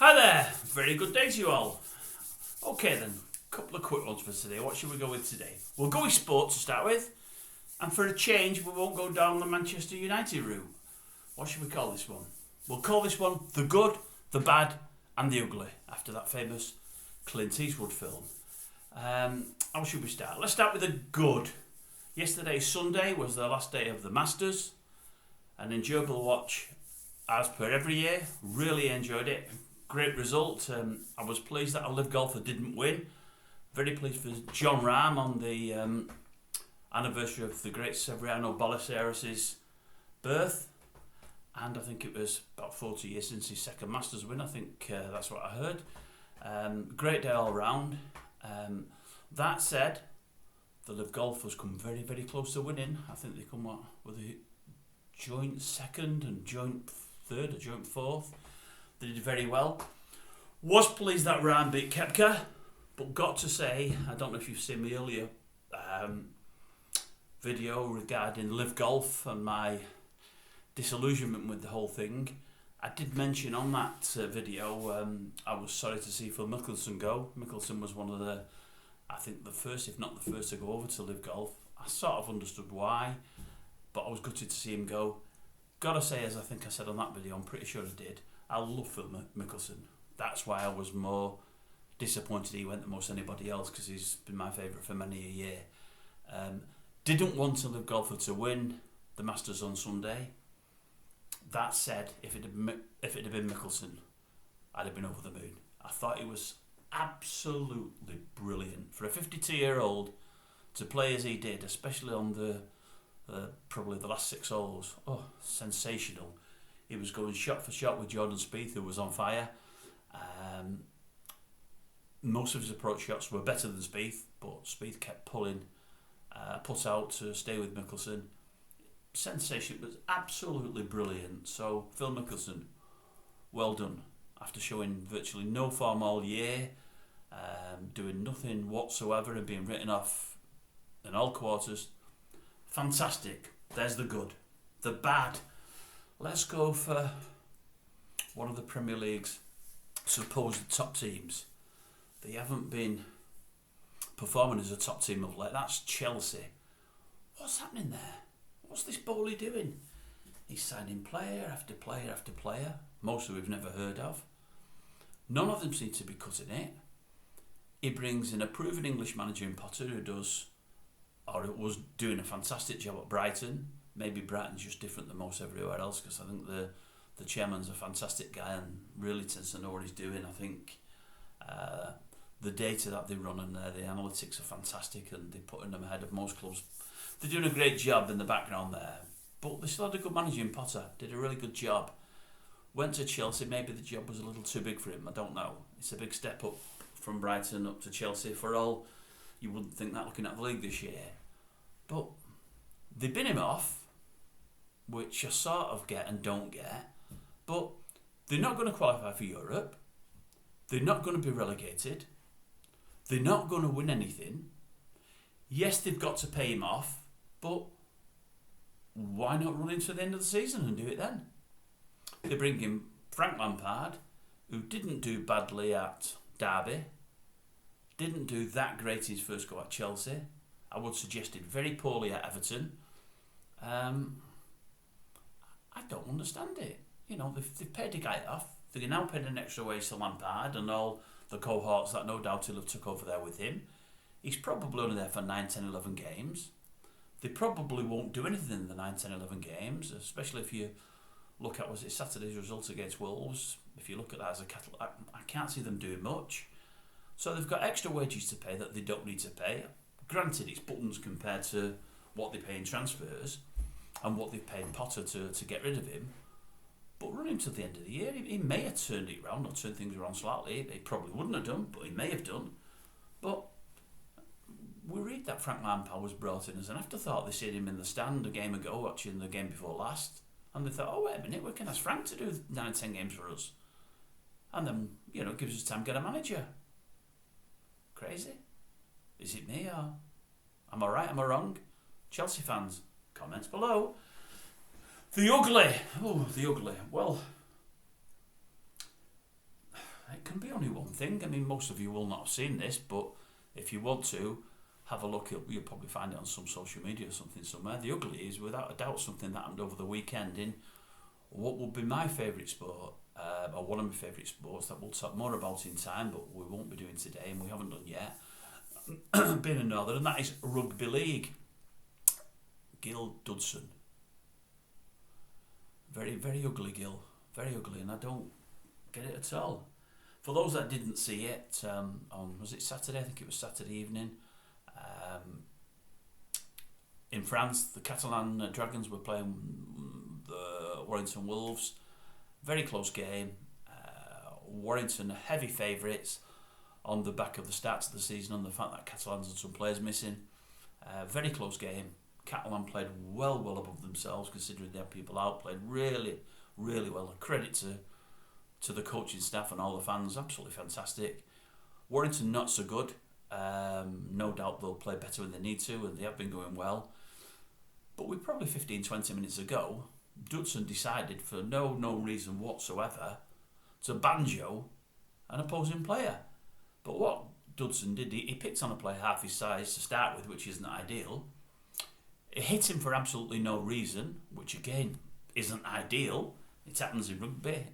Hi there, very good day to you all. Okay then, couple of quick ones for today. What should we go with today? We'll go with sport to start with, and for a change we won't go down the Manchester United route. What should we call this one? We'll call this one The Good, The Bad and The Ugly, after that famous Clint Eastwood film. How should we start? Let's start with the good. Yesterday, Sunday, was the last day of the Masters. An enjoyable watch as per every year. Really enjoyed it. Great result. I was pleased that a live golfer didn't win. Very pleased for John Rahm on the anniversary of the great Severiano Ballesteros' birth. And I think it was about 40 years since his second Masters win. I think that's what I heard. Great day all round. That said, the live golfers come very, very close to winning. I think they come with a joint second and joint third or joint fourth. They did very well. Was pleased that Rahm beat Koepka, but got to say, I don't know if you've seen my earlier video regarding live golf and my disillusionment with the whole thing. I did mention on that video I was sorry to see Phil Mickelson go. Mickelson was one of the, I think the first, if not the first, to go over to live golf. I sort of understood why, but I was gutted to see him go. Gotta say, as I think I said on that video, I'm pretty sure I did, I love Phil Mickelson. That's why I was more disappointed he went than most anybody else, because he's been my favourite for many a year. Didn't want to live golfer to win the Masters on Sunday. That said, if it had been Mickelson, I'd have been over the moon. I thought he was absolutely brilliant. For a 52-year-old to play as he did, especially on the probably the last 6 holes, sensational. He was going shot for shot with Jordan Spieth, who was on fire. Most of his approach shots were better than Spieth, but Spieth kept pulling put out to stay with Mickelson. Sensation, was absolutely brilliant. So Phil Mickelson, well done. After showing virtually no form all year, doing nothing whatsoever and being written off in all quarters, fantastic. There's the good. The bad, let's go for one of the Premier League's supposed top teams. They haven't been performing as a top team of late. That's Chelsea. What's happening there? What's this Bowley doing? He's signing player after player after player, most of we've never heard of. None of them seem to be cutting it. He brings in a proven English manager in Potter who was doing a fantastic job at Brighton. Maybe Brighton's just different than most everywhere else, because I think the chairman's a fantastic guy and really tends to know what he's doing. I think the data that they run and the analytics are fantastic, and they're putting them ahead of most clubs. They're doing a great job in the background there, but they still had a good manager in Potter. Did a really good job. Went to Chelsea. Maybe the job was a little too big for him. I don't know. It's a big step up from Brighton up to Chelsea. For all, you wouldn't think that looking at the league this year. But they bin him off, which I sort of get and don't get. But they're not going to qualify for Europe. They're not going to be relegated. They're not going to win anything. Yes, they've got to pay him off, but why not run into the end of the season and do it then? They bring in Frank Lampard, who didn't do badly at Derby, didn't do that great his first go at Chelsea. I would suggest did very poorly at Everton. I don't understand it. You know, they've paid the guy off. They're now paying an extra wage to Lampard and all the cohorts that no doubt he'll have took over there with him. He's probably only there for 9, 10, 11 games. They probably won't do anything in the 9, 10, 11 games, especially if you look at, was it Saturday's results against Wolves? If you look at that as a cattle, I can't see them doing much. So they've got extra wages to pay that they don't need to pay. Granted, it's buttons compared to what they pay in transfers and what they've paid Potter to get rid of him. But running to the end of the year, he may have turned it around or turned things around slightly. He probably wouldn't have done, but he may have done. But we read that Frank Lampard was brought in as an afterthought. They seen him in the stand a game ago, watching the game before last, and they thought, oh, wait a minute, we can ask Frank to do 9 10 games for us. And then, it gives us time to get a manager. Crazy? Is it me, or am I right, am I wrong? Chelsea fans, comments below. The ugly. Oh, the ugly. Well, can be only one thing. I mean, most of you will not have seen this, but if you want to, have a look. You'll probably find it on some social media or something somewhere. The ugly is, without a doubt, something that happened over the weekend in what would be my favourite sport, or one of my favourite sports that we'll talk more about in time, but we won't be doing today, and we haven't done yet, being a Northern, and that is rugby league. Gil Dudson. Very, very ugly, Gil. Very ugly, and I don't get it at all. For those that didn't see it, on, was it Saturday? I think it was Saturday evening. In France, the Catalan Dragons were playing the Warrington Wolves. Very close game. Warrington heavy favourites on the back of the starts of the season, on the fact that Catalans had some players missing. Very close game. Catalan played well above themselves, considering they had people out. Played really, really well. A credit to the coaching staff and all the fans. Absolutely fantastic. Warrington not so good. No doubt they'll play better when they need to, and they have been going well. But with probably 15-20 minutes ago, Dudson decided, for no reason whatsoever, to banjo an opposing player. But what Dudson did, he picked on a player half his size to start with, which isn't ideal. It hit him for absolutely no reason, which again isn't ideal. It happens in rugby.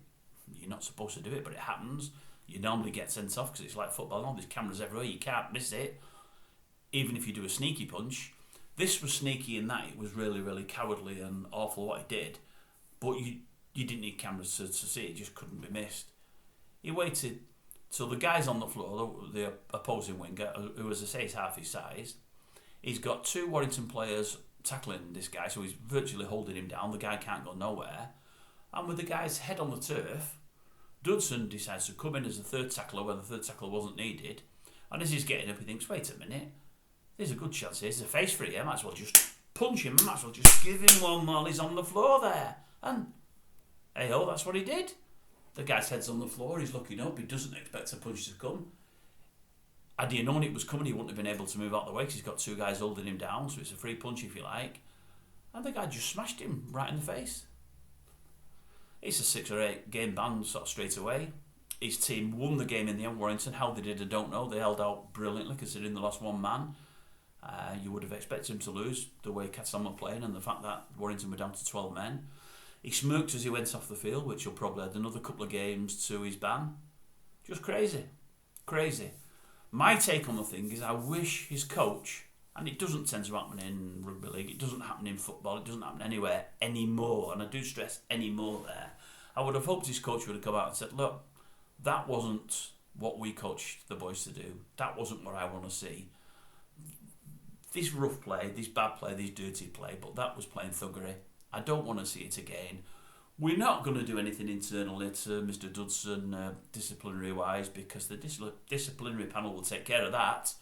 You're not supposed to do it, but it happens. You normally get sent off because it's like football. All these cameras everywhere, you can't miss it. Even if you do a sneaky punch. This was sneaky in that it was really, really cowardly and awful what he did. But you didn't need cameras to see it. It just couldn't be missed. He waited till the guy's on the floor, the opposing winger, who, as I say, is half his size. He's got two Warrington players tackling this guy, so he's virtually holding him down. The guy can't go nowhere. And with the guy's head on the turf, Dudson decides to come in as the third tackler where the third tackler wasn't needed. And as he's getting up, he thinks, wait a minute, there's a good chance here. There's a face for it here. I might as well just punch him. I might as well just give him one while he's on the floor there. And, hey-ho, that's what he did. The guy's head's on the floor. He's looking up. He doesn't expect a punch to come. Had he known it was coming, he wouldn't have been able to move out the way because he's got two guys holding him down, so it's a free punch if you like. And the guy just smashed him right in the face. It's a 6 or 8 game ban sort of straight away. His team won the game in the end, Warrington. How they did, I don't know. They held out brilliantly considering they lost one man. You would have expected him to lose the way Catalan were playing and the fact that Warrington were down to 12 men. He smirked as he went off the field, which will probably add another couple of games to his ban. Just crazy. Crazy. My take on the thing is I wish his coach, and it doesn't tend to happen in rugby league, it doesn't happen in football, it doesn't happen anywhere anymore, and I do stress anymore there. I would have hoped his coach would have come out and said, look, that wasn't what we coached the boys to do. That wasn't what I want to see. This rough play, this bad play, this dirty play, but that was plain thuggery. I don't want to see it again. We're not going to do anything internally to Mr. Dudson disciplinary-wise because the disciplinary panel will take care of that.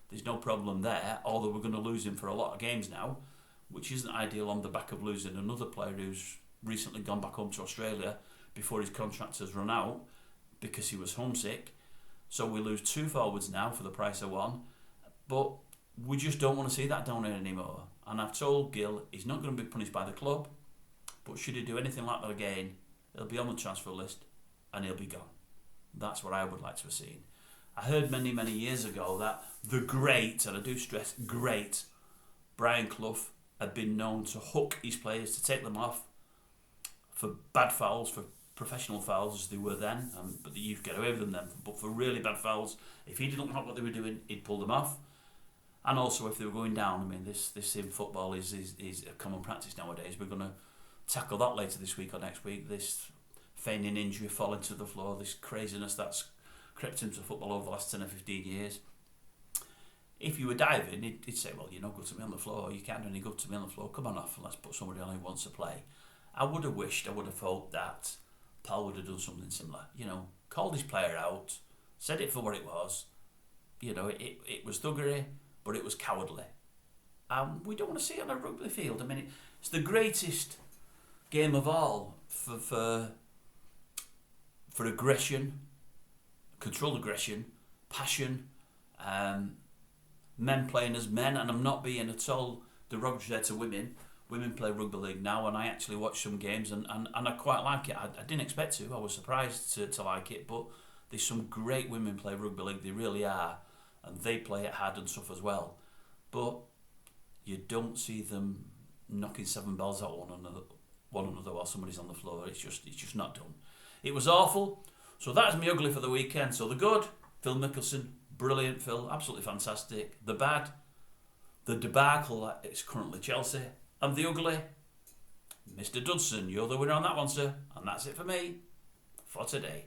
There's no problem there, although we're going to lose him for a lot of games now, which isn't ideal on the back of losing another player who's recently gone back home to Australia before his contract has run out because he was homesick. So we lose 2 forwards now for the price of 1, but we just don't want to see that down here anymore. And I've told Gil he's not going to be punished by the club, but should he do anything like that again, he'll be on the transfer list and he'll be gone. That's what I would like to have seen. I heard many, many years ago that the great, and I do stress great, Brian Clough had been known to hook his players, to take them off for bad fouls, for professional fouls as they were then, but you could get away with them then. But for really bad fouls, if he didn't like what they were doing, he'd pull them off. And also if they were going down, I mean, this in football is a common practice nowadays. We're going to tackle that later this week or next week. This feigning injury, falling to the floor, this craziness that's crept into football over the last 10 or 15 years. If you were diving, he'd say, well, you're not good to me on the floor, you can't do any good to me on the floor, come on off, let's put somebody on who wants to play. I would have hoped that Paul would have done something similar. You know, called his player out, said it for what it was. You know, it was thuggery, but it was cowardly. We don't want to see it on a rugby field. I mean, it's the greatest game of all for aggression, controlled aggression, passion, men playing as men, and I'm not being at all derogatory to women. Women play rugby league now, and I actually watch some games, and I quite like it. I didn't expect to. I was surprised to like it, but There's some great women play rugby league, they really are, and they play it hard and tough as well. But you don't see them knocking 7 balls at one another while somebody's on the floor. It's just not done. It was awful. So that's me ugly for the weekend. So the good, Phil Mickelson, brilliant Phil, absolutely fantastic. The bad, the debacle is currently Chelsea. And the ugly, Mr. Dudson, you're the winner on that one, sir. And that's it for me for today.